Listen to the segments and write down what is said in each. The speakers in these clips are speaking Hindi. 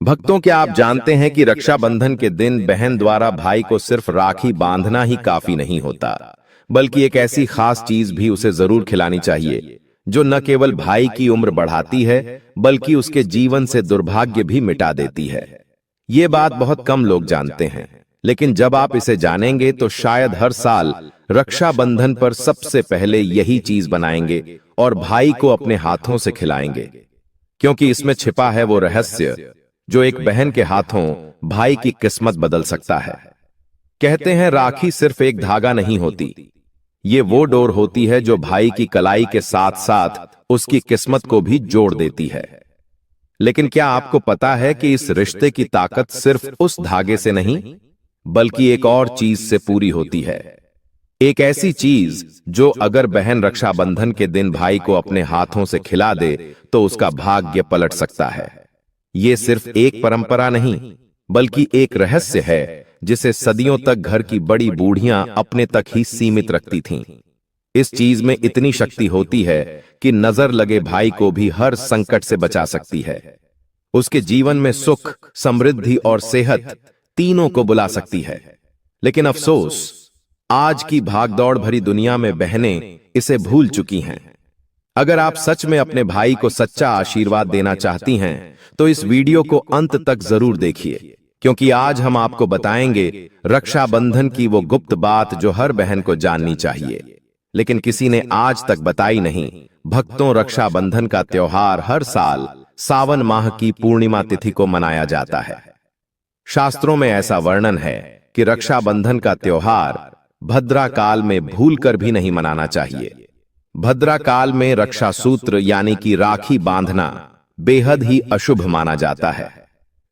भक्तों, क्या आप जानते हैं कि रक्षाबंधन के दिन बहन द्वारा भाई को सिर्फ राखी बांधना ही काफी नहीं होता, बल्कि एक ऐसी खास चीज भी उसे जरूर खिलानी चाहिए जो न केवल भाई की उम्र बढ़ाती है बल्कि उसके जीवन से दुर्भाग्य भी मिटा देती है। ये बात बहुत कम लोग जानते हैं, लेकिन जब आप इसे जानेंगे तो शायद हर साल रक्षाबंधन पर सबसे पहले यही चीज बनाएंगे और भाई को अपने हाथों से खिलाएंगे, क्योंकि इसमें छिपा है वो रहस्य जो एक बहन के हाथों भाई की किस्मत बदल सकता है। कहते हैं राखी सिर्फ एक धागा नहीं होती, ये वो डोर होती है जो भाई की कलाई के साथ साथ उसकी किस्मत को भी जोड़ देती है। लेकिन क्या आपको पता है कि इस रिश्ते की ताकत सिर्फ उस धागे से नहीं बल्कि एक और चीज से पूरी होती है। एक ऐसी चीज जो अगर बहन रक्षाबंधन के दिन भाई को अपने हाथों से खिला दे तो उसका भाग्य पलट सकता है। ये सिर्फ एक परंपरा नहीं बल्कि एक रहस्य है जिसे सदियों तक घर की बड़ी बूढ़ियां अपने तक ही सीमित रखती थीं। इस चीज में इतनी शक्ति होती है कि नजर लगे भाई को भी हर संकट से बचा सकती है, उसके जीवन में सुख, समृद्धि और सेहत तीनों को बुला सकती है। लेकिन अफसोस, आज की भागदौड़ भरी दुनिया में बहनें इसे भूल चुकी हैं। अगर आप सच में अपने भाई को सच्चा आशीर्वाद देना चाहती हैं तो इस वीडियो को अंत तक जरूर देखिए, क्योंकि आज हम आपको बताएंगे रक्षाबंधन की वो गुप्त बात जो हर बहन को जाननी चाहिए लेकिन किसी ने आज तक बताई नहीं। भक्तों, रक्षाबंधन का त्योहार हर साल सावन माह की पूर्णिमा तिथि को मनाया जाता है। शास्त्रों में ऐसा वर्णन है कि रक्षाबंधन का त्योहार भद्रा काल में भूलकर भी नहीं मनाना चाहिए। भद्रा काल में रक्षा सूत्र यानी कि राखी बांधना बेहद ही अशुभ माना जाता है।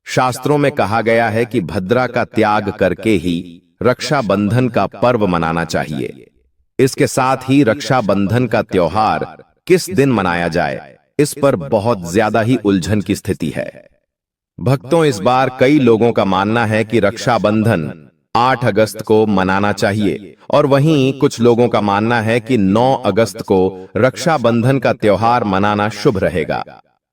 शास्त्रों में कहा गया है कि भद्रा का त्याग करके ही रक्षाबंधन का पर्व मनाना चाहिए। इसके साथ ही रक्षाबंधन का त्योहार किस दिन मनाया जाए, इस पर बहुत ज्यादा ही उलझन की स्थिति है। भक्तों, इस बार कई लोगों का मानना है कि रक्षाबंधन 8 अगस्त को मनाना चाहिए और वहीं कुछ लोगों का मानना है कि 9 अगस्त को रक्षाबंधन का त्योहार मनाना शुभ रहेगा।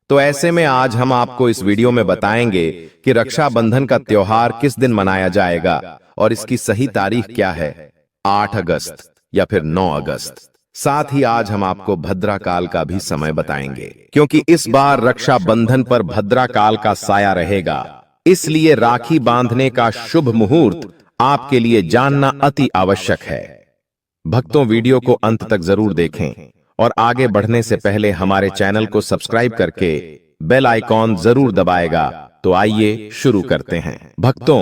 तो ऐसे में आज हम आपको इस वीडियो में बताएंगे कि रक्षाबंधन का त्योहार किस दिन मनाया जाएगा और इसकी सही तारीख क्या है, 8 अगस्त या फिर 9 अगस्त। साथ ही आज हम आपको भद्रा काल का भी समय बताएंगे, क्योंकि इस बार रक्षाबंधन पर भद्रा काल का साया रहेगा। इसलिए राखी बांधने का शुभ मुहूर्त आपके लिए जानना अति आवश्यक है। भक्तों, वीडियो को अंत तक जरूर देखें और आगे बढ़ने से पहले हमारे चैनल को सब्सक्राइब करके बेल आइकॉन जरूर दबाएगा। तो आइए शुरू करते हैं। भक्तों,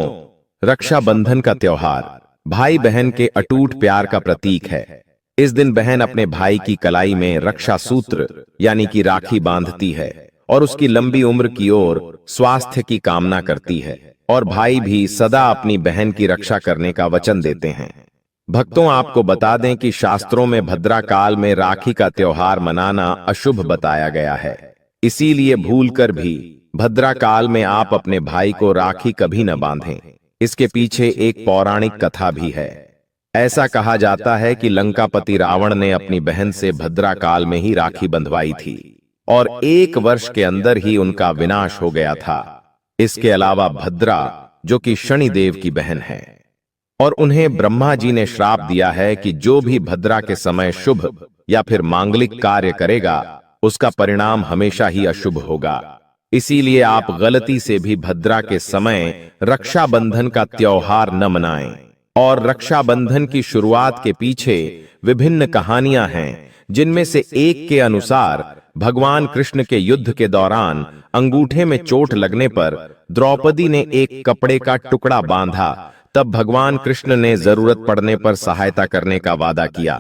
रक्षाबंधन का त्योहार भाई बहन के अटूट प्यार का प्रतीक है। इस दिन बहन अपने भाई की कलाई में रक्षा सूत्र यानी कि राखी बांधती है और उसकी लंबी उम्र की ओर स्वास्थ्य की कामना करती है, और भाई भी सदा अपनी बहन की रक्षा करने का वचन देते हैं। भक्तों, आपको बता दें कि शास्त्रों में भद्रा काल में राखी का त्योहार मनाना अशुभ बताया गया है। इसीलिए भूलकर भी भद्रा काल में आप अपने भाई को राखी कभी न बांधें। इसके पीछे एक पौराणिक कथा भी है। ऐसा कहा जाता है कि लंकापति रावण ने अपनी बहन से भद्रा काल में ही राखी बंधवाई थी और 1 वर्ष के अंदर ही उनका विनाश हो गया था। इसके अलावा भद्रा, जो कि शनिदेव की बहन है, और उन्हें ब्रह्मा जी ने श्राप दिया है कि जो भी भद्रा के समय शुभ या फिर मांगलिक कार्य करेगा उसका परिणाम हमेशा ही अशुभ होगा। इसीलिए आप गलती से भी भद्रा के समय रक्षाबंधन का त्योहार न मनाएं। और रक्षाबंधन की शुरुआत के पीछे विभिन्न कहानियां हैं, जिनमें से एक के अनुसार भगवान कृष्ण के युद्ध के दौरान अंगूठे में चोट लगने पर द्रौपदी ने एक कपड़े का टुकड़ा बांधा। तब भगवान कृष्ण ने जरूरत पड़ने पर सहायता करने का वादा किया।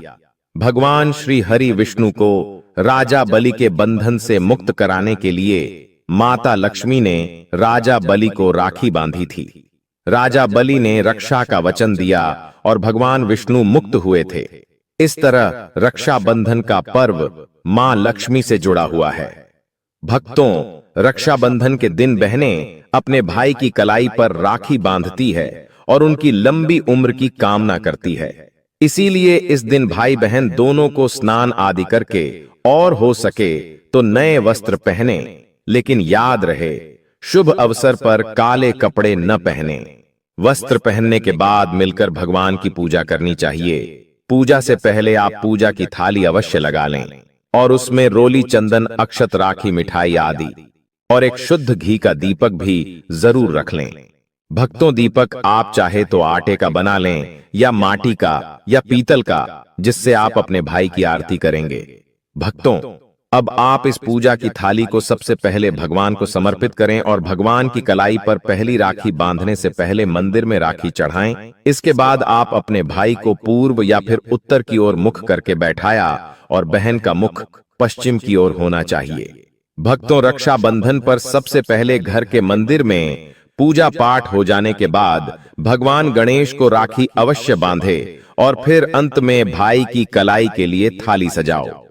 भगवान श्री हरि विष्णु को राजा बलि के बंधन से मुक्त कराने के लिए माता लक्ष्मी ने राजा बलि को राखी बांधी थी। राजा बलि ने रक्षा का वचन दिया और भगवान विष्णु मुक्त हुए थे। इस तरह रक्षाबंधन का पर्व मां लक्ष्मी से जुड़ा हुआ है। भक्तों, रक्षाबंधन के दिन बहनें अपने भाई की कलाई पर राखी बांधती है और उनकी लंबी उम्र की कामना करती है। इसीलिए इस दिन भाई बहन दोनों को स्नान आदि करके और हो सके तो नए वस्त्र पहने। लेकिन याद रहे, शुभ अवसर पर काले कपड़े न पहने। वस्त्र पहनने के बाद मिलकर भगवान की पूजा करनी चाहिए। पूजा से पहले आप पूजा की थाली अवश्य लगा लें और उसमें रोली, चंदन, अक्षत, राखी, मिठाई आदि और एक शुद्ध घी का दीपक भी जरूर रख लें। भक्तों, दीपक आप चाहे तो आटे का बना लें या माटी का या पीतल का, जिससे आप अपने भाई की आरती करेंगे। भक्तों, अब आप इस पूजा की थाली को सबसे पहले भगवान को समर्पित करें और भगवान की कलाई पर पहली राखी बांधने से पहले मंदिर में राखी चढ़ाएं। इसके बाद आप अपने भाई को पूर्व या फिर उत्तर की ओर मुख करके बैठाया और बहन का मुख पश्चिम की ओर होना चाहिए। भक्तों, रक्षाबंधन पर सबसे पहले घर के मंदिर में पूजा पाठ हो जाने के बाद भगवान गणेश को राखी अवश्य बांधे और फिर अंत में भाई की कलाई के लिए थाली सजाओ।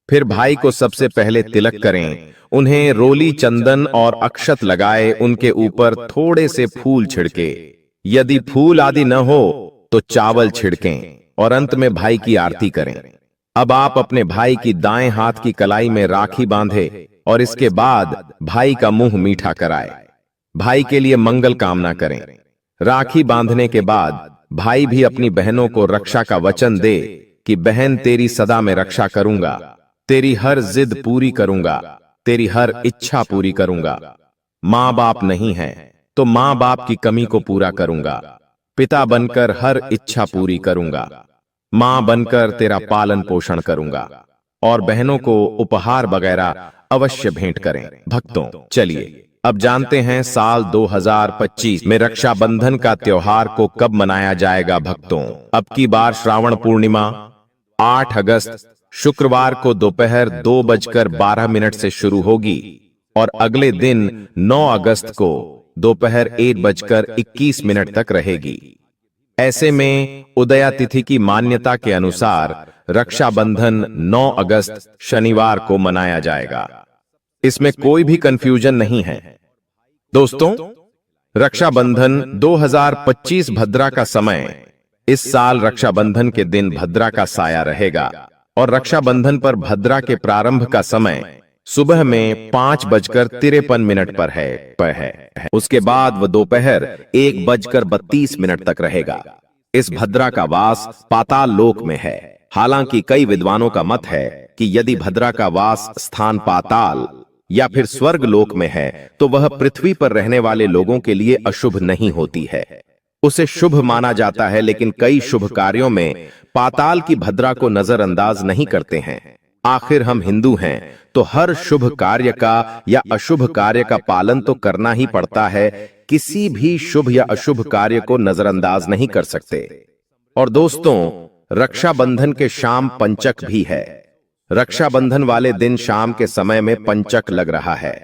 फिर भाई को सबसे पहले तिलक करें, उन्हें रोली, चंदन और अक्षत लगाए, उनके ऊपर थोड़े से फूल छिड़के। यदि फूल आदि न हो तो चावल छिड़कें और अंत में भाई की आरती करें। अब आप अपने भाई की दाएं हाथ की कलाई में राखी बांधे और इसके बाद भाई का मुंह मीठा कराए। भाई के लिए मंगल कामना करें। राखी बांधने के बाद भाई भी अपनी बहनों को रक्षा का वचन दे कि बहन, तेरी सदा में रक्षा करूंगा, तेरी हर जिद पूरी करूंगा, तेरी हर इच्छा पूरी करूंगा। मां बाप नहीं है तो मां बाप की कमी को पूरा करूंगा, पिता बनकर हर इच्छा पूरी करूंगा, मां बनकर तेरा पालन पोषण करूंगा और बहनों को उपहार वगैरह अवश्य भेंट करें। भक्तों, चलिए अब जानते हैं साल 2025 में रक्षाबंधन का त्योहार को कब मनाया जाएगा। भक्तों, अब की बार श्रावण पूर्णिमा 8 अगस्त शुक्रवार को दोपहर 2:12 से शुरू होगी और अगले दिन 9 अगस्त को दोपहर 1:21 तक रहेगी। ऐसे में उदया तिथि की मान्यता के अनुसार रक्षाबंधन 9 अगस्त शनिवार को मनाया जाएगा। इसमें कोई भी कंफ्यूजन नहीं है। दोस्तों, रक्षाबंधन 2025 भद्रा का समय, इस साल रक्षाबंधन के दिन भद्रा का साया रहेगा और रक्षाबंधन पर भद्रा के प्रारंभ का समय सुबह में 5:53 पर है। उसके बाद वह दोपहर 1:32 तक रहेगा। इस भद्रा का वास पाताल लोक में है। हालांकि कई विद्वानों का मत है कि यदि भद्रा का वास स्थान पाताल या फिर स्वर्ग लोक में है तो वह पृथ्वी पर रहने वाले लोगों के लिए अशुभ नहीं होती है, उसे शुभ माना जाता है। लेकिन कई शुभ कार्यों में पाताल की भद्रा को नजरअंदाज नहीं करते हैं। आखिर हम हिंदू हैं तो हर शुभ कार्य का या अशुभ कार्य का पालन तो करना ही पड़ता है। किसी भी शुभ या अशुभ कार्य को नजरअंदाज नहीं कर सकते। और दोस्तों, रक्षाबंधन के शाम पंचक भी है। रक्षाबंधन वाले दिन शाम के समय में पंचक लग रहा है।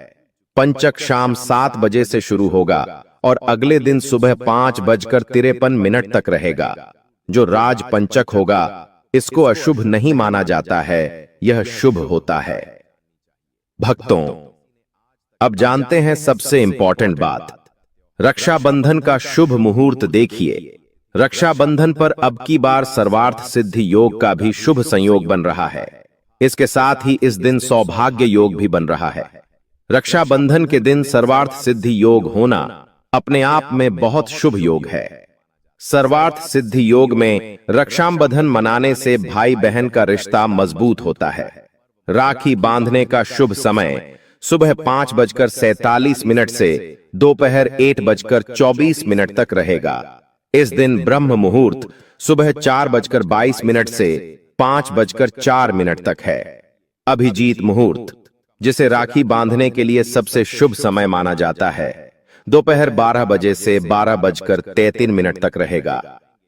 पंचक शाम 7 बजे से शुरू होगा और अगले दिन सुबह 5:53 तक रहेगा। जो राज पंचक होगा इसको अशुभ नहीं माना जाता है, यह शुभ होता है। भक्तों, अब जानते हैं सबसे इंपॉर्टेंट बात, रक्षाबंधन का शुभ मुहूर्त देखिए। रक्षाबंधन पर अब की बार सर्वार्थ सिद्धि योग का भी शुभ संयोग बन रहा है। इसके साथ ही इस दिन सौभाग्य योग भी बन रहा है। रक्षाबंधन के दिन सर्वार्थ सिद्धि योग होना अपने आप में बहुत शुभ योग है। सर्वार्थ सिद्धि योग में रक्षाबंधन मनाने से भाई बहन का रिश्ता मजबूत होता है। राखी बांधने का शुभ समय सुबह 5:47 से दोपहर 1:24 तक रहेगा। इस दिन ब्रह्म मुहूर्त सुबह 4:22 से 5:04 तक है। अभिजीत मुहूर्त, जिसे राखी बांधने के लिए सबसे शुभ समय माना जाता है, दोपहर 12 बजे से 12:33 तक रहेगा।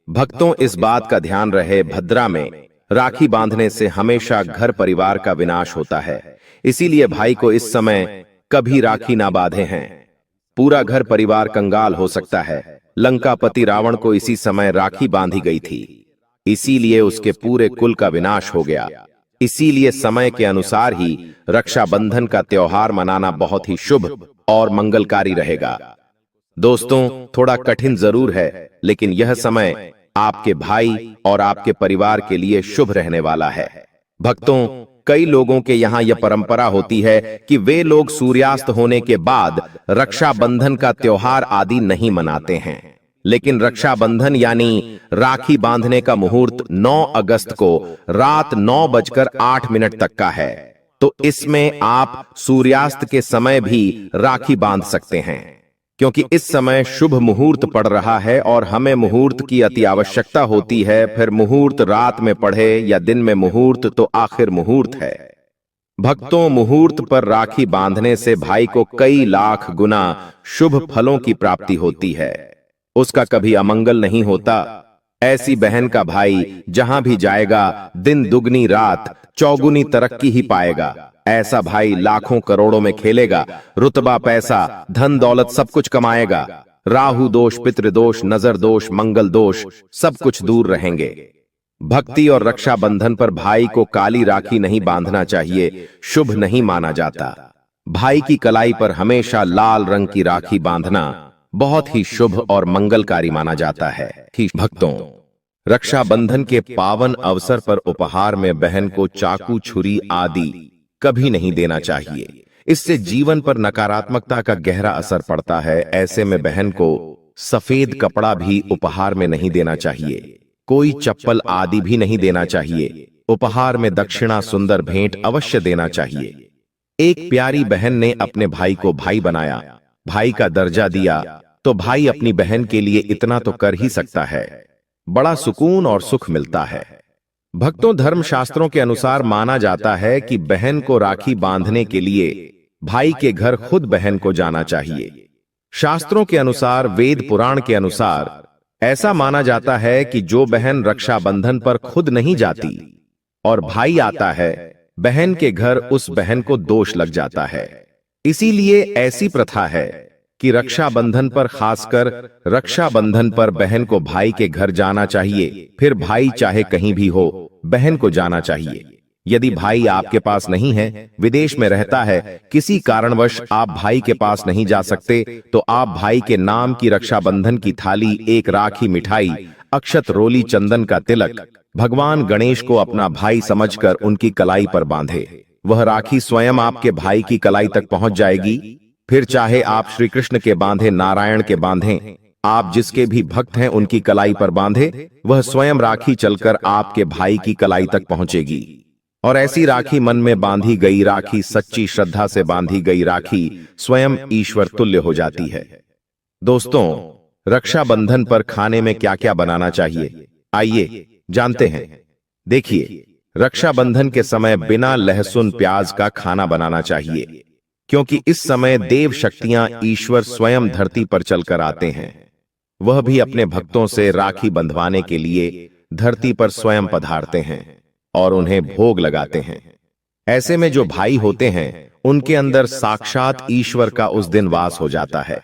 भक्तों, इस बात का ध्यान रहे, भद्रा में राखी बांधने से हमेशा घर परिवार का विनाश होता है। इसीलिए भाई को इस समय कभी राखी ना बांधे हैं। पूरा घर परिवार कंगाल हो सकता है। लंकापति रावण को इसी समय राखी बांधी गई थी, इसीलिए उसके पूरे कुल का विनाश हो गया। इसीलिए समय के अनुसार ही रक्षाबंधन का त्योहार मनाना बहुत ही शुभ और मंगलकारी रहेगा। दोस्तों, थोड़ा कठिन जरूर है, लेकिन यह समय आपके भाई और आपके परिवार के लिए शुभ रहने वाला है। भक्तों, कई लोगों के यहाँ यह परंपरा होती है कि वे लोग सूर्यास्त होने के बाद रक्षाबंधन का त्योहार आदि नहीं मनाते हैं। लेकिन रक्षाबंधन यानी राखी बांधने का मुहूर्त 9 अगस्त को रात 9:08 तक का है। तो इसमें आप सूर्यास्त के समय भी राखी बांध सकते हैं, क्योंकि इस समय शुभ मुहूर्त पड़ रहा है और हमें मुहूर्त की अति आवश्यकता होती है। फिर मुहूर्त रात में पढ़े या दिन में मुहूर्त तो आखिर मुहूर्त है। भक्तों, मुहूर्त पर राखी बांधने से भाई को कई लाख गुना शुभ फलों की प्राप्ति होती है, उसका कभी अमंगल नहीं होता। ऐसी बहन का भाई जहां भी जाएगा दिन दुगनी रात चौगुनी तरक्की ही पाएगा। ऐसा भाई लाखों करोड़ों में खेलेगा, रुतबा पैसा धन दौलत सब कुछ कमाएगा। राहु दोष, पितृदोष, नजर दोष, मंगल दोष सब कुछ दूर रहेंगे। भक्ति और रक्षाबंधन पर भाई को काली राखी नहीं बांधना चाहिए, शुभ नहीं माना जाता। भाई की कलाई पर हमेशा लाल रंग की राखी बांधना बहुत ही शुभ और मंगलकारी माना जाता है। भक्तों, रक्षाबंधन के पावन अवसर पर उपहार में बहन को चाकू, छुरी आदि कभी नहीं देना चाहिए। इससे जीवन पर नकारात्मकता का गहरा असर पड़ता है। ऐसे में बहन को सफेद कपड़ा भी उपहार में नहीं देना चाहिए, कोई चप्पल आदि भी नहीं देना चाहिए। उपहार में दक्षिणा, सुंदर भेंट अवश्य देना चाहिए। एक प्यारी बहन ने अपने भाई को भाई बनाया, भाई का दर्जा दिया, तो भाई अपनी बहन के लिए इतना तो कर ही सकता है। बड़ा सुकून और सुख मिलता है। भक्तों, धर्मशास्त्रों के अनुसार माना जाता है कि बहन को राखी बांधने के लिए भाई के घर खुद बहन को जाना चाहिए। शास्त्रों के अनुसार, वेद पुराण के अनुसार ऐसा माना जाता है कि जो बहन रक्षाबंधन पर खुद नहीं जाती और भाई आता है बहन के घर, उस बहन को दोष लग जाता है। इसीलिए ऐसी प्रथा है कि रक्षाबंधन पर, खासकर रक्षाबंधन पर बहन को भाई के घर जाना चाहिए। फिर भाई चाहे कहीं भी हो, बहन को जाना चाहिए। यदि भाई आपके पास नहीं है, विदेश में रहता है, किसी कारणवश आप भाई के पास नहीं जा सकते, तो आप भाई के नाम की रक्षाबंधन की थाली, एक राखी, मिठाई, अक्षत, रोली, चंदन का तिलक, भगवान गणेश को अपना भाई समझकर उनकी कलाई पर बांधे। वह राखी स्वयं आपके भाई की कलाई तक पहुंच जाएगी। फिर चाहे आप श्री कृष्ण के बांधे, नारायण के बांधे, आप जिसके भी भक्त हैं उनकी कलाई पर बांधे, वह स्वयं राखी चलकर आपके भाई की कलाई तक पहुंचेगी। और ऐसी राखी, मन में बांधी गई राखी, सच्ची श्रद्धा से बांधी गई राखी स्वयं ईश्वर तुल्य हो जाती है। दोस्तों, रक्षाबंधन पर खाने में क्या क्या बनाना चाहिए, आइए जानते हैं। देखिए, रक्षाबंधन के समय बिना लहसुन प्याज का खाना बनाना चाहिए, क्योंकि इस समय देव शक्तियां, ईश्वर स्वयं धरती पर चलकर आते हैं। वह भी अपने भक्तों से राखी बंधवाने के लिए धरती पर स्वयं पधारते हैं और उन्हें भोग लगाते हैं। ऐसे में जो भाई होते हैं उनके अंदर साक्षात ईश्वर का उस दिन वास हो जाता है।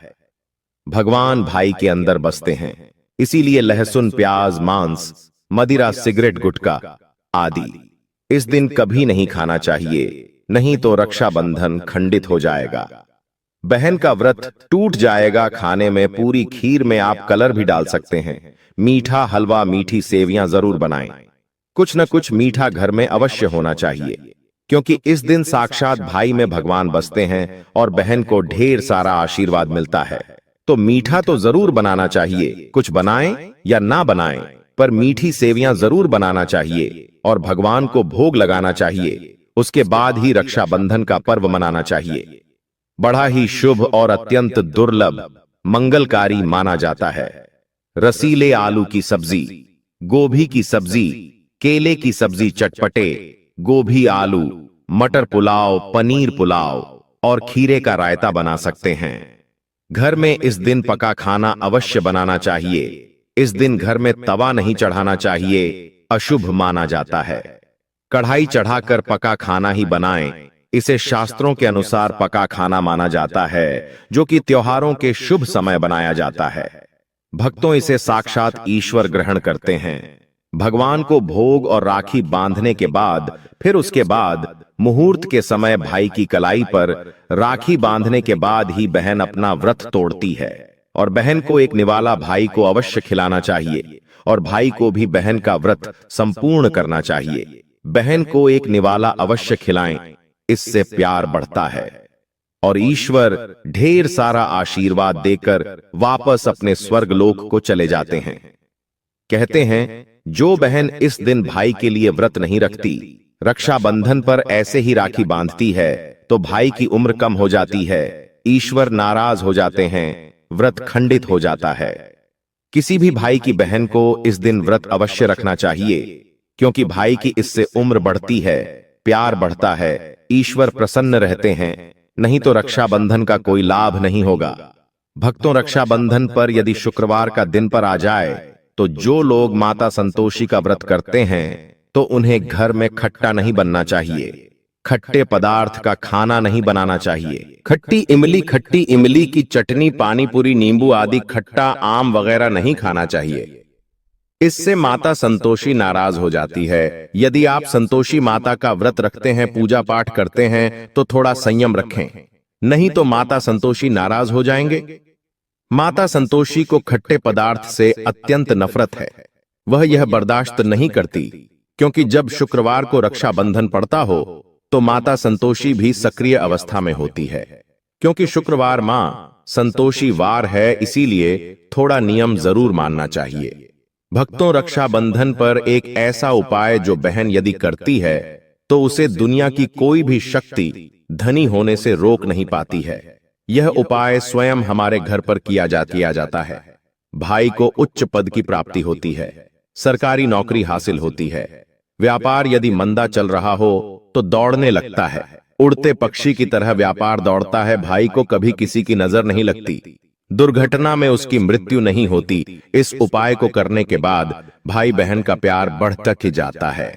भगवान भाई के अंदर बसते हैं। इसीलिए लहसुन, प्याज, मांस, मदिरा, सिगरेट, गुटखा आदि इस दिन कभी नहीं खाना चाहिए, नहीं तो रक्षाबंधन खंडित हो जाएगा। बहन का व्रत टूट जाएगा। खाने में पूरी खीर में आप कलर भी डाल सकते हैं। मीठा हलवा, मीठी सेवियां जरूर बनाएं। कुछ न कुछ मीठा घर में अवश्य होना चाहिए, क्योंकि इस दिन साक्षात भाई में भगवान बसते हैं और बहन को ढेर सारा आशीर्वाद मिलता है। तो मीठा तो जरूर बनाना चाहिए। कुछ बनाएं या ना बनाएं, पर मीठी सेवियां जरूर बनाना चाहिए और भगवान को भोग लगाना चाहिए। उसके बाद ही रक्षाबंधन का पर्व मनाना चाहिए। बड़ा ही शुभ और अत्यंत दुर्लभ, मंगलकारी माना जाता है। रसीले आलू की सब्जी, गोभी की सब्जी, केले की सब्जी, चटपटे, गोभी आलू, मटर पुलाव, पनीर पुलाव और खीरे का रायता बना सकते हैं। घर में इस दिन पका खाना अवश्य बनाना चाहिए। इस दिन घर में तवा नहीं चढ़ाना चाहिए, अशुभ माना जाता है। कढ़ाई चढ़ाकर पका खाना ही बनाएं। इसे शास्त्रों के अनुसार पका खाना माना जाता है, जो कि त्योहारों के शुभ समय बनाया जाता है। भक्तों, इसे साक्षात ईश्वर ग्रहण करते हैं। भगवान को भोग और राखी बांधने के बाद, फिर उसके बाद मुहूर्त के समय भाई की कलाई पर राखी बांधने के बाद ही बहन अपना व्रत तोड़ती है और बहन को एक निवाला भाई को अवश्य खिलाना चाहिए और भाई को भी बहन का व्रत संपूर्ण करना चाहिए। बहन को एक निवाला अवश्य खिलाएं, इससे प्यार बढ़ता है और ईश्वर ढेर सारा आशीर्वाद देकर वापस अपने स्वर्गलोक को चले जाते हैं। कहते हैं, जो बहन इस दिन भाई के लिए व्रत नहीं रखती, रक्षाबंधन पर ऐसे ही राखी बांधती है, तो भाई की उम्र कम हो जाती है, ईश्वर नाराज हो जाते हैं, व्रत खंडित हो जाता है। किसी भी भाई की बहन को इस दिन व्रत अवश्य रखना चाहिए, क्योंकि भाई की इससे उम्र बढ़ती है, प्यार बढ़ता है, ईश्वर प्रसन्न रहते हैं, नहीं तो रक्षाबंधन का कोई लाभ नहीं होगा। भक्तों, रक्षाबंधन पर यदि शुक्रवार का दिन पर आ जाए, तो जो लोग माता संतोषी का व्रत करते हैं, तो उन्हें घर में खट्टा नहीं बनना चाहिए, खट्टे पदार्थ का खाना नहीं बनाना चाहिए। खट्टी इमली की चटनी, पानी पूरी, नींबू आदि खट्टा आम वगैरह नहीं खाना चाहिए। इससे माता संतोषी नाराज हो जाती है। यदि आप संतोषी माता का व्रत रखते हैं, पूजा पाठ करते हैं, तो थोड़ा संयम रखें, नहीं तो माता संतोषी नाराज हो जाएंगे। माता संतोषी को खट्टे पदार्थ से अत्यंत नफरत है, वह यह बर्दाश्त नहीं करती, क्योंकि जब शुक्रवार को रक्षाबंधन पड़ता हो तो माता संतोषी भी सक्रिय अवस्था में होती है। क्योंकि शुक्रवार मां संतोषी वार है, इसीलिए थोड़ा नियम जरूर मानना चाहिए। भक्तों, रक्षाबंधन पर एक ऐसा उपाय जो बहन यदि करती है, तो उसे दुनिया की कोई भी शक्ति धनी होने से रोक नहीं पाती है। यह उपाय स्वयं हमारे घर पर किया जाता है। भाई को उच्च पद की प्राप्ति होती है, सरकारी नौकरी हासिल होती है, व्यापार यदि मंदा चल रहा हो तो दौड़ने लगता है, उड़ते पक्षी की तरह व्यापार दौड़ता है, भाई को कभी किसी की नजर नहीं लगती, दुर्घटना में उसकी मृत्यु नहीं होती। इस उपाय को करने के बाद भाई बहन का प्यार बढ़ता ही जाता है।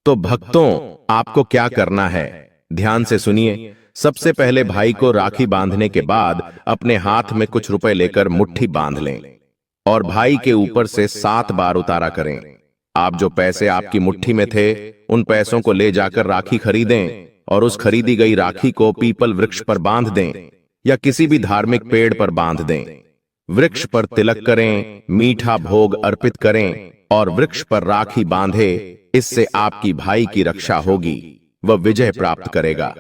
तो भक्तों, आपको क्या करना है, ध्यान से सुनिए। सबसे पहले भाई को राखी बांधने के बाद अपने हाथ में कुछ रुपए लेकर मुट्ठी बांध लें और भाई के ऊपर से 7 बार उतारा करें। आप जो पैसे आपकी मुट्ठी में थे, उन पैसों को ले जाकर राखी खरीदें और उस खरीदी गई राखी को पीपल वृक्ष पर बांध दें या किसी भी धार्मिक पेड़ पर बांध दें। वृक्ष पर तिलक करें, मीठा भोग अर्पित करें और वृक्ष पर राखी बांधे। इससे आपकी भाई की रक्षा होगी, वह विजय प्राप्त करेगा।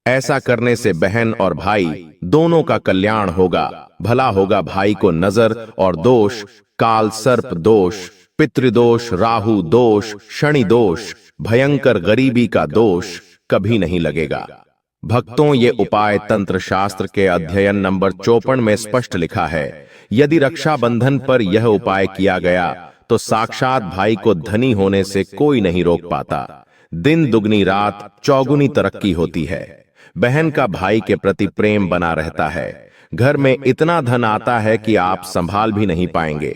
ऐसा करने से बहन और भाई दोनों का कल्याण होगा, भला होगा। भाई को नजर और दोष, काल सर्प दोष, पितृदोष, राहु दोष, शनि दोष, भयंकर गरीबी का दोष कभी नहीं लगेगा। भक्तों, ये उपाय तंत्र शास्त्र के अध्ययन नंबर 54 में स्पष्ट लिखा है। यदि रक्षाबंधन पर यह उपाय किया गया तो साक्षात भाई को धनी होने से कोई नहीं रोक पाता। दिन दुगनी रात चौगुनी तरक्की होती है। बहन का भाई के प्रति प्रेम बना रहता है। घर में इतना धन आता है कि आप संभाल भी नहीं पाएंगे।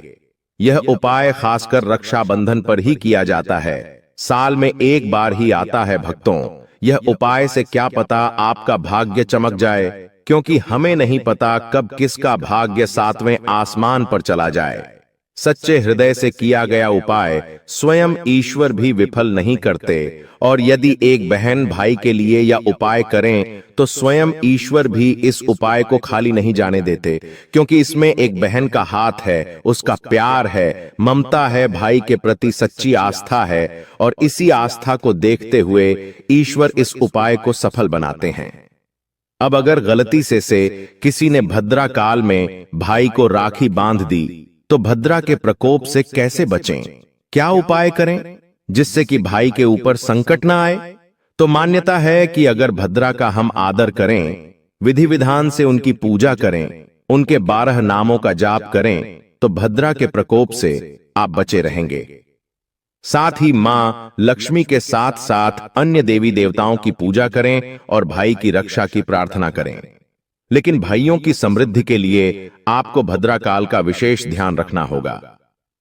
यह उपाय खासकर रक्षाबंधन पर ही किया जाता है। साल में एक बार ही आता है। भक्तों, यह उपाय से क्या पता आपका भाग्य चमक जाए, क्योंकि हमें नहीं पता कब किसका भाग्य 7वें आसमान पर चला जाए। सच्चे हृदय से किया गया उपाय स्वयं ईश्वर भी विफल नहीं करते, और यदि एक बहन भाई के लिए यह उपाय करें तो स्वयं ईश्वर भी इस उपाय को खाली नहीं जाने देते, क्योंकि इसमें एक बहन का हाथ है, उसका प्यार है, ममता है, भाई के प्रति सच्ची आस्था है, और इसी आस्था को देखते हुए ईश्वर इस उपाय को सफल बनाते हैं। अब अगर गलती से किसी ने भद्रा काल में भाई को राखी बांध दी, तो भद्रा के प्रकोप से कैसे बचें? क्या उपाय करें जिससे कि भाई के ऊपर संकट ना आए? तो मान्यता है कि अगर भद्रा का हम आदर करें, विधि विधान से उनकी पूजा करें, उनके 12 नामों का जाप करें, तो भद्रा के प्रकोप से आप बचे रहेंगे। साथ ही मां लक्ष्मी के साथ साथ अन्य देवी देवताओं की पूजा करें और भाई की रक्षा की प्रार्थना करें। लेकिन भाइयों की समृद्धि के लिए आपको भद्रा काल का विशेष ध्यान रखना होगा।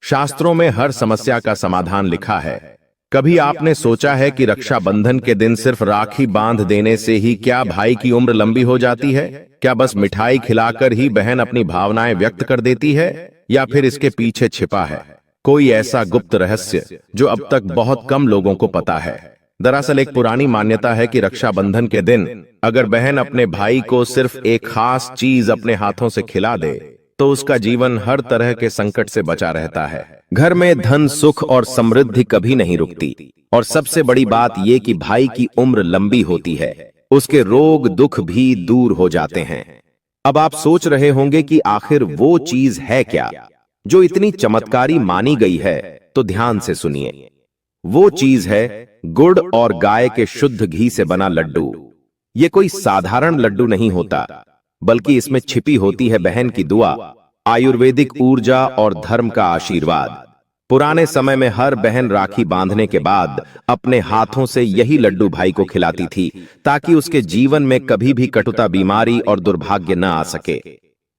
शास्त्रों में हर समस्या का समाधान लिखा है। कभी आपने सोचा है कि रक्षाबंधन के दिन सिर्फ राखी बांध देने से ही क्या भाई की उम्र लंबी हो जाती है? क्या बस मिठाई खिलाकर ही बहन अपनी भावनाएं व्यक्त कर देती है, या फिर इसके पीछे छिपा है कोई ऐसा गुप्त रहस्य जो अब तक बहुत कम लोगों को पता है? दरअसल एक पुरानी मान्यता है कि रक्षाबंधन के दिन अगर बहन अपने भाई को सिर्फ एक खास चीज अपने हाथों से खिला दे, तो उसका जीवन हर तरह के संकट से बचा रहता है। घर में धन, सुख और समृद्धि कभी नहीं रुकती, और सबसे बड़ी बात ये कि भाई की उम्र लंबी होती है, उसके रोग दुख भी दूर हो जाते हैं। अब आप सोच रहे होंगे कि आखिर वो चीज है क्या जो इतनी चमत्कारी मानी गई है, तो ध्यान से सुनिए। वो चीज है गुड़ और गाय के शुद्ध घी से बना लड्डू। ये कोई साधारण लड्डू नहीं होता, बल्कि इसमें छिपी होती है बहन की दुआ, आयुर्वेदिक ऊर्जा और धर्म का आशीर्वाद। पुराने समय में हर बहन राखी बांधने के बाद अपने हाथों से यही लड्डू भाई को खिलाती थी, ताकि उसके जीवन में कभी भी कटुता, बीमारी और दुर्भाग्य न आ सके।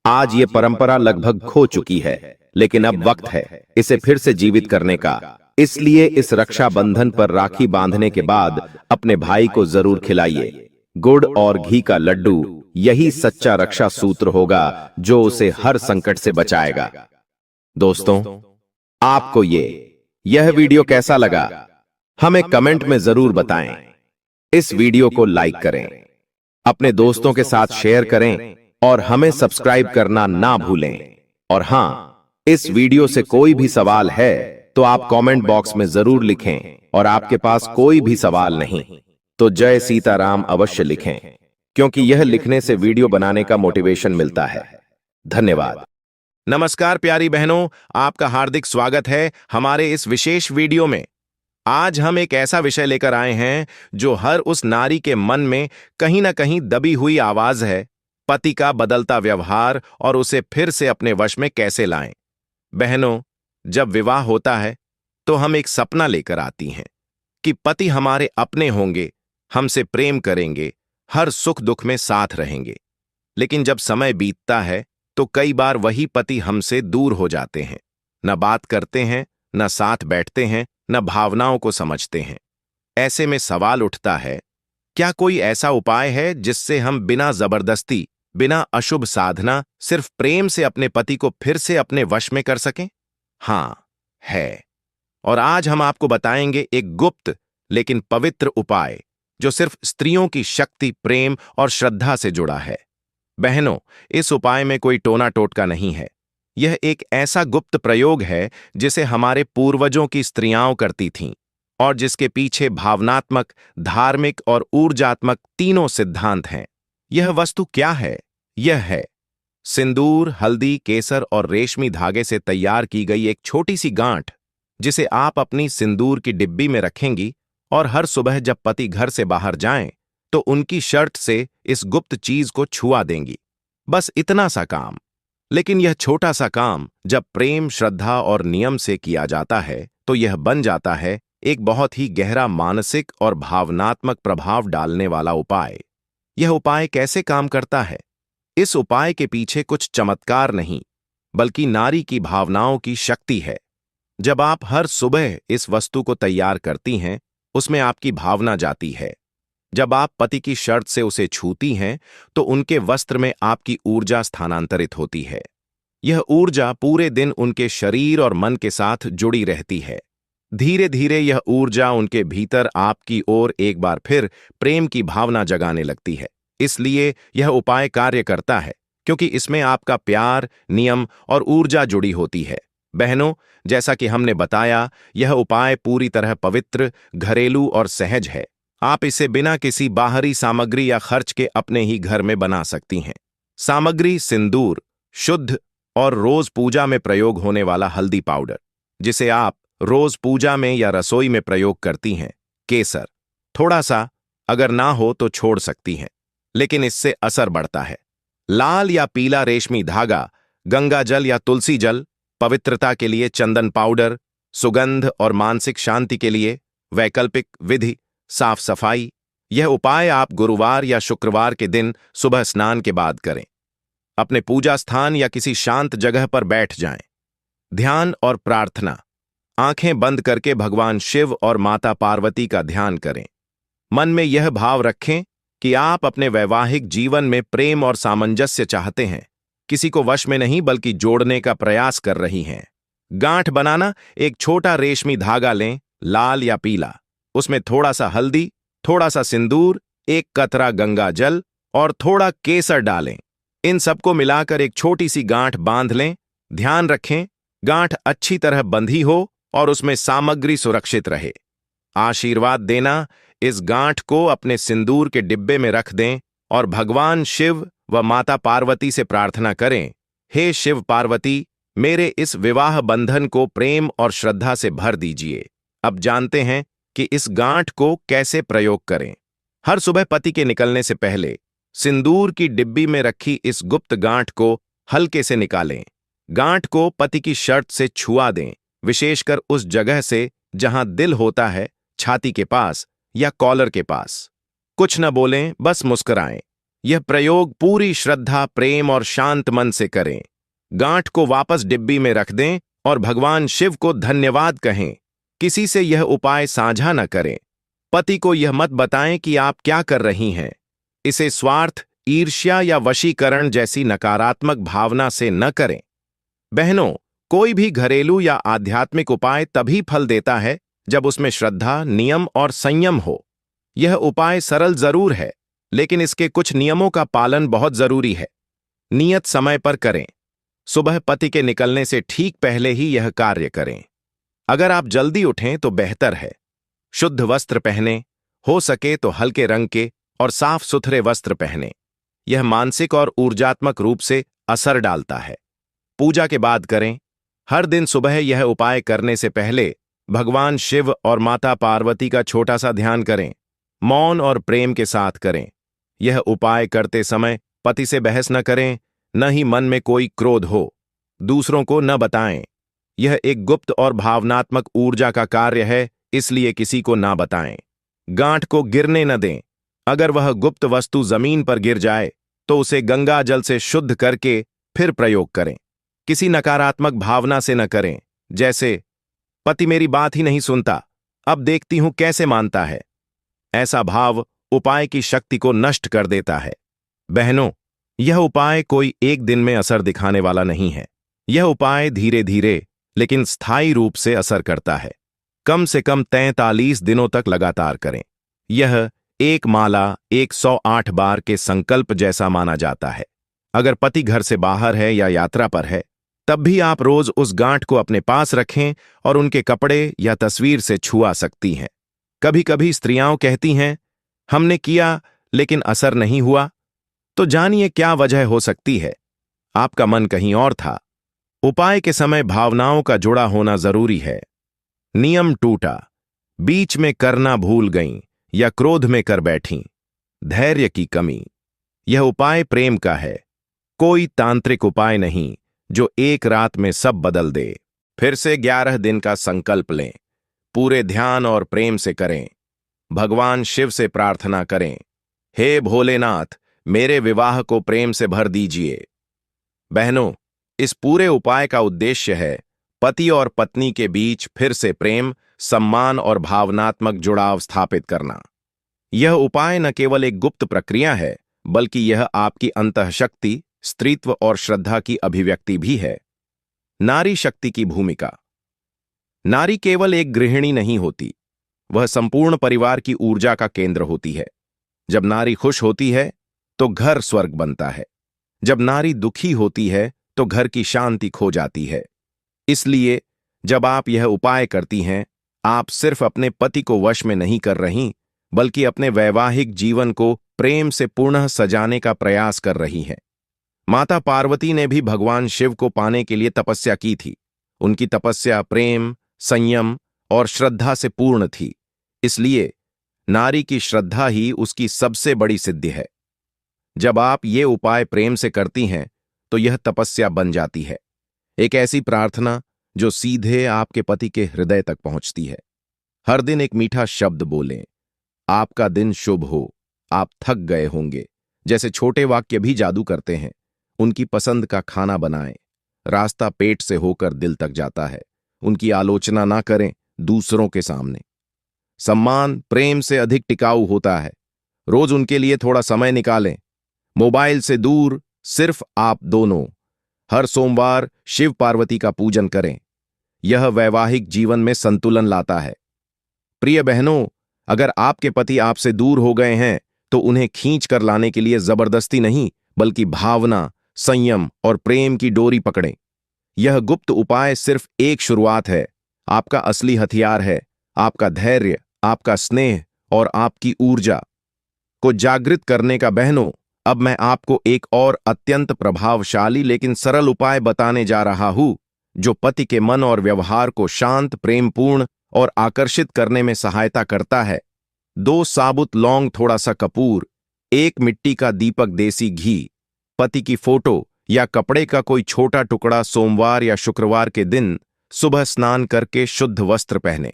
आज ये परंपरा लगभग खो चुकी है, लेकिन अब वक्त है इसे फिर से जीवित करने का। इसलिए इस रक्षाबंधन पर राखी बांधने के बाद अपने भाई को जरूर खिलाइए। गुड़ और घी का लड्डू यही सच्चा रक्षा सूत्र होगा जो उसे हर संकट से बचाएगा। दोस्तों, आपको यह वीडियो कैसा लगा, हमें कमेंट में जरूर बताएं। इस वीडियो को लाइक करें, अपने दोस्तों के साथ शेयर करें और हमें सब्सक्राइब करना ना भूलें। और हां, इस वीडियो से कोई भी सवाल है तो आप कमेंट बॉक्स में जरूर लिखें, और आपके पास कोई भी सवाल नहीं तो जय सीताराम अवश्य लिखें, क्योंकि यह लिखने से वीडियो बनाने का मोटिवेशन मिलता है। धन्यवाद। नमस्कार प्यारी बहनों, आपका हार्दिक स्वागत है हमारे इस विशेष वीडियो में। आज हम एक ऐसा विषय लेकर आए हैं जो हर उस नारी के मन में कहीं ना कहीं दबी हुई आवाज है, पति का बदलता व्यवहार और उसे फिर से अपने वश में कैसे लाएं। बहनों, जब विवाह होता है तो हम एक सपना लेकर आती हैं कि पति हमारे अपने होंगे, हमसे प्रेम करेंगे, हर सुख दुख में साथ रहेंगे। लेकिन जब समय बीतता है तो कई बार वही पति हमसे दूर हो जाते हैं, न बात करते हैं, न साथ बैठते हैं, न भावनाओं को समझते हैं। ऐसे में सवाल उठता है, क्या कोई ऐसा उपाय है जिससे हम बिना जबरदस्ती, बिना अशुभ साधना, सिर्फ प्रेम से अपने पति को फिर से अपने वश में कर सकें? हाँ, है। और आज हम आपको बताएंगे एक गुप्त लेकिन पवित्र उपाय जो सिर्फ स्त्रियों की शक्ति, प्रेम और श्रद्धा से जुड़ा है। बहनों, इस उपाय में कोई टोना टोटका नहीं है। यह एक ऐसा गुप्त प्रयोग है जिसे हमारे पूर्वजों की स्त्रियां करती थीं, और जिसके पीछे भावनात्मक, धार्मिक और ऊर्जात्मक तीनों सिद्धांत हैं। यह वस्तु क्या है? यह है सिंदूर, हल्दी, केसर और रेशमी धागे से तैयार की गई एक छोटी सी गांठ, जिसे आप अपनी सिंदूर की डिब्बी में रखेंगी, और हर सुबह जब पति घर से बाहर जाएं तो उनकी शर्ट से इस गुप्त चीज को छुआ देंगी। बस इतना सा काम। लेकिन यह छोटा सा काम जब प्रेम, श्रद्धा और नियम से किया जाता है तो यह बन जाता है एक बहुत ही गहरा मानसिक और भावनात्मक प्रभाव डालने वाला उपाय। यह उपाय कैसे काम करता है? इस उपाय के पीछे कुछ चमत्कार नहीं, बल्कि नारी की भावनाओं की शक्ति है। जब आप हर सुबह इस वस्तु को तैयार करती हैं, उसमें आपकी भावना जाती है। जब आप पति की शर्ट से उसे छूती हैं तो उनके वस्त्र में आपकी ऊर्जा स्थानांतरित होती है। यह ऊर्जा पूरे दिन उनके शरीर और मन के साथ जुड़ी रहती है। धीरे धीरे यह ऊर्जा उनके भीतर आपकी ओर एक बार फिर प्रेम की भावना जगाने लगती है। इसलिए यह उपाय कार्य करता है, क्योंकि इसमें आपका प्यार, नियम और ऊर्जा जुड़ी होती है। बहनों, जैसा कि हमने बताया, यह उपाय पूरी तरह पवित्र, घरेलू और सहज है। आप इसे बिना किसी बाहरी सामग्री या खर्च के अपने ही घर में बना सकती हैं। सामग्री: सिंदूर, शुद्ध और रोज पूजा में प्रयोग होने वाला हल्दी पाउडर, जिसे आप रोज पूजा में या रसोई में प्रयोग करती हैं। केसर, थोड़ा सा, अगर ना हो तो छोड़ सकती हैं, लेकिन इससे असर बढ़ता है। लाल या पीला रेशमी धागा, गंगा जल या तुलसी जल, पवित्रता के लिए चंदन पाउडर, सुगंध और मानसिक शांति के लिए वैकल्पिक विधि, साफ सफाई। यह उपाय आप गुरुवार या शुक्रवार के दिन सुबह स्नान के बाद करें। अपने पूजा स्थान या किसी शांत जगह पर बैठ जाएं। ध्यान और प्रार्थना: आंखें बंद करके भगवान शिव और माता पार्वती का ध्यान करें। मन में यह भाव रखें कि आप अपने वैवाहिक जीवन में प्रेम और सामंजस्य चाहते हैं, किसी को वश में नहीं बल्कि जोड़ने का प्रयास कर रही हैं। गांठ बनाना: एक छोटा रेशमी धागा लें, लाल या पीला, उसमें थोड़ा सा हल्दी, थोड़ा सा सिंदूर, एक कतरा गंगा जल और थोड़ा केसर डालें। इन सबको मिलाकर एक छोटी सी गांठ बांध लें। ध्यान रखें गांठ अच्छी तरह बंधी हो और उसमें सामग्री सुरक्षित रहे। आशीर्वाद देना, इस गांठ को अपने सिंदूर के डिब्बे में रख दें और भगवान शिव व माता पार्वती से प्रार्थना करें, हे शिव पार्वती, मेरे इस विवाह बंधन को प्रेम और श्रद्धा से भर दीजिए। अब जानते हैं कि इस गांठ को कैसे प्रयोग करें। हर सुबह पति के निकलने से पहले सिंदूर की डिब्बी में रखी इस गुप्त गांठ को हल्के से निकालें। गांठ को पति की शर्ट से छुआ दें, विशेषकर उस जगह से जहां दिल होता है, छाती के पास या कॉलर के पास। कुछ न बोलें, बस मुस्कुराएं। यह प्रयोग पूरी श्रद्धा, प्रेम और शांत मन से करें। गांठ को वापस डिब्बी में रख दें और भगवान शिव को धन्यवाद कहें। किसी से यह उपाय साझा न करें। पति को यह मत बताएं कि आप क्या कर रही हैं। इसे स्वार्थ, ईर्ष्या या वशीकरण जैसी नकारात्मक भावना से न करें। बहनों, कोई भी घरेलू या आध्यात्मिक उपाय तभी फल देता है जब उसमें श्रद्धा, नियम और संयम हो। यह उपाय सरल जरूर है, लेकिन इसके कुछ नियमों का पालन बहुत जरूरी है। नियत समय पर करें। सुबह पति के निकलने से ठीक पहले ही यह कार्य करें। अगर आप जल्दी उठें तो बेहतर है। शुद्ध वस्त्र पहनें, हो सके तो हल्के रंग के और साफ सुथरे वस्त्र पहनें। यह मानसिक और ऊर्जात्मक रूप से असर डालता है। पूजा के बाद करें। हर दिन सुबह यह उपाय करने से पहले भगवान शिव और माता पार्वती का छोटा सा ध्यान करें। मौन और प्रेम के साथ करें। यह उपाय करते समय पति से बहस न करें, न ही मन में कोई क्रोध हो। दूसरों को न बताएं। यह एक गुप्त और भावनात्मक ऊर्जा का कार्य है, इसलिए किसी को ना बताएं। गांठ को गिरने न दें। अगर वह गुप्त वस्तु जमीन पर गिर जाए तो उसे गंगा जल से शुद्ध करके फिर प्रयोग करें। किसी नकारात्मक भावना से न करें, जैसे पति मेरी बात ही नहीं सुनता, अब देखती हूं कैसे मानता है। ऐसा भाव उपाय की शक्ति को नष्ट कर देता है। बहनों, यह उपाय कोई एक दिन में असर दिखाने वाला नहीं है। यह उपाय धीरे धीरे लेकिन स्थायी रूप से असर करता है। कम से कम 43 दिनों तक लगातार करें। यह एक माला 108 बार के संकल्प जैसा माना जाता है। अगर पति घर से बाहर है या यात्रा पर है, तब भी आप रोज उस गांठ को अपने पास रखें और उनके कपड़े या तस्वीर से छुआ सकती हैं। कभी कभी स्त्रियां कहती हैं, हमने किया लेकिन असर नहीं हुआ। तो जानिए क्या वजह हो सकती है। आपका मन कहीं और था। उपाय के समय भावनाओं का जुड़ा होना जरूरी है। नियम टूटा, बीच में करना भूल गईं या क्रोध में कर बैठीं। धैर्य की कमी। यह उपाय प्रेम का है, कोई तांत्रिक उपाय नहीं जो एक रात में सब बदल दे। फिर से 11 दिन का संकल्प लें। पूरे ध्यान और प्रेम से करें। भगवान शिव से प्रार्थना करें, हे भोलेनाथ, मेरे विवाह को प्रेम से भर दीजिए। बहनों, इस पूरे उपाय का उद्देश्य है पति और पत्नी के बीच फिर से प्रेम, सम्मान और भावनात्मक जुड़ाव स्थापित करना। यह उपाय न केवल एक गुप्त प्रक्रिया है, बल्कि यह आपकी अंतःशक्ति, स्त्रीत्व और श्रद्धा की अभिव्यक्ति भी है। नारी शक्ति की भूमिका। नारी केवल एक गृहिणी नहीं होती, वह संपूर्ण परिवार की ऊर्जा का केंद्र होती है। जब नारी खुश होती है तो घर स्वर्ग बनता है। जब नारी दुखी होती है तो घर की शांति खो जाती है। इसलिए जब आप यह उपाय करती हैं, आप सिर्फ अपने पति को वश में नहीं कर रही, बल्कि अपने वैवाहिक जीवन को प्रेम से पुनः सजाने का प्रयास कर रही हैं। माता पार्वती ने भी भगवान शिव को पाने के लिए तपस्या की थी। उनकी तपस्या प्रेम, संयम और श्रद्धा से पूर्ण थी। इसलिए नारी की श्रद्धा ही उसकी सबसे बड़ी सिद्धि है। जब आप ये उपाय प्रेम से करती हैं, तो यह तपस्या बन जाती है, एक ऐसी प्रार्थना जो सीधे आपके पति के हृदय तक पहुंचती है। हर दिन एक मीठा शब्द बोलें, आपका दिन शुभ हो, आप थक गए होंगे, जैसे छोटे वाक्य भी जादू करते हैं। उनकी पसंद का खाना बनाएं, रास्ता पेट से होकर दिल तक जाता है। उनकी आलोचना ना करें दूसरों के सामने। सम्मान प्रेम से अधिक टिकाऊ होता है। रोज उनके लिए थोड़ा समय निकालें, मोबाइल से दूर, सिर्फ आप दोनों। हर सोमवार शिव पार्वती का पूजन करें। यह वैवाहिक जीवन में संतुलन लाता है। प्रिय बहनों, अगर आपके पति आपसे दूर हो गए हैं तो उन्हें खींच कर लाने के लिए जबरदस्ती नहीं, बल्कि भावना, संयम और प्रेम की डोरी पकड़ें। यह गुप्त उपाय सिर्फ एक शुरुआत है। आपका असली हथियार है आपका धैर्य, आपका स्नेह और आपकी ऊर्जा को जागृत करने का बहनों, अब मैं आपको एक और अत्यंत प्रभावशाली लेकिन सरल उपाय बताने जा रहा हूं जो पति के मन और व्यवहार को शांत, प्रेमपूर्ण और आकर्षित करने में सहायता करता है। 2 साबुत लौंग, थोड़ा सा कपूर, 1 मिट्टी का दीपक, देसी घी, पति की फोटो या कपड़े का कोई छोटा टुकड़ा। सोमवार या शुक्रवार के दिन सुबह स्नान करके शुद्ध वस्त्र पहने,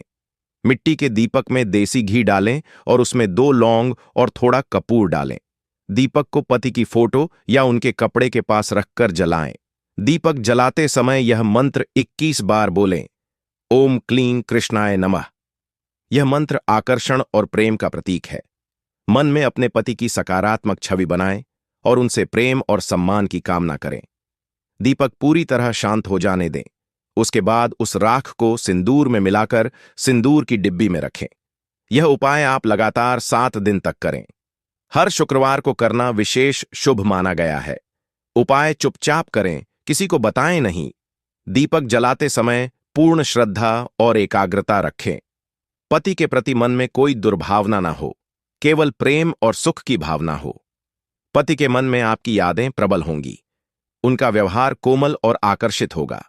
मिट्टी के दीपक में देसी घी डालें और उसमें 2 लौंग और थोड़ा कपूर डालें। दीपक को पति की फोटो या उनके कपड़े के पास रखकर जलाएं। दीपक जलाते समय यह मंत्र 21 बार बोलें, ओम क्लीं कृष्णाय नमः। यह मंत्र आकर्षण और प्रेम का प्रतीक है। मन में अपने पति की सकारात्मक छवि बनाएं और उनसे प्रेम और सम्मान की कामना करें। दीपक पूरी तरह शांत हो जाने दें। उसके बाद उस राख को सिंदूर में मिलाकर सिंदूर की डिब्बी में रखें। यह उपाय आप लगातार 7 दिन तक करें। हर शुक्रवार को करना विशेष शुभ माना गया है। उपाय चुपचाप करें, किसी को बताएं नहीं। दीपक जलाते समय पूर्ण श्रद्धा और एकाग्रता रखें। पति के प्रति मन में कोई दुर्भावना ना हो, केवल प्रेम और सुख की भावना हो। पति के मन में आपकी यादें प्रबल होंगी। उनका व्यवहार कोमल और आकर्षित होगा।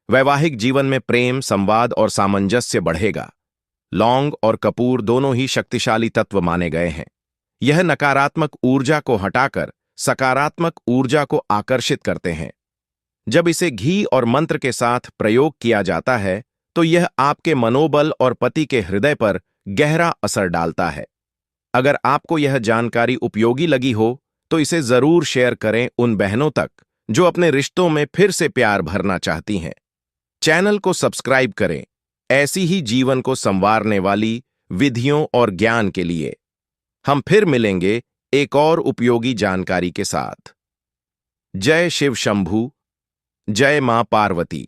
वैवाहिक जीवन में प्रेम, संवाद और सामंजस्य बढ़ेगा। लौंग और कपूर दोनों ही शक्तिशाली तत्व माने गए हैं। यह नकारात्मक ऊर्जा को हटाकर सकारात्मक ऊर्जा को आकर्षित करते हैं। जब इसे घी और मंत्र के साथ प्रयोग किया जाता है तो यह आपके मनोबल और पति के हृदय पर गहरा असर डालता है। अगर आपको यह जानकारी उपयोगी लगी हो तो इसे जरूर शेयर करें उन बहनों तक जो अपने रिश्तों में फिर से प्यार भरना चाहती हैं। चैनल को सब्सक्राइब करें ऐसी ही जीवन को संवारने वाली विधियों और ज्ञान के लिए। हम फिर मिलेंगे एक और उपयोगी जानकारी के साथ। जय शिव शंभू, जय मां पार्वती।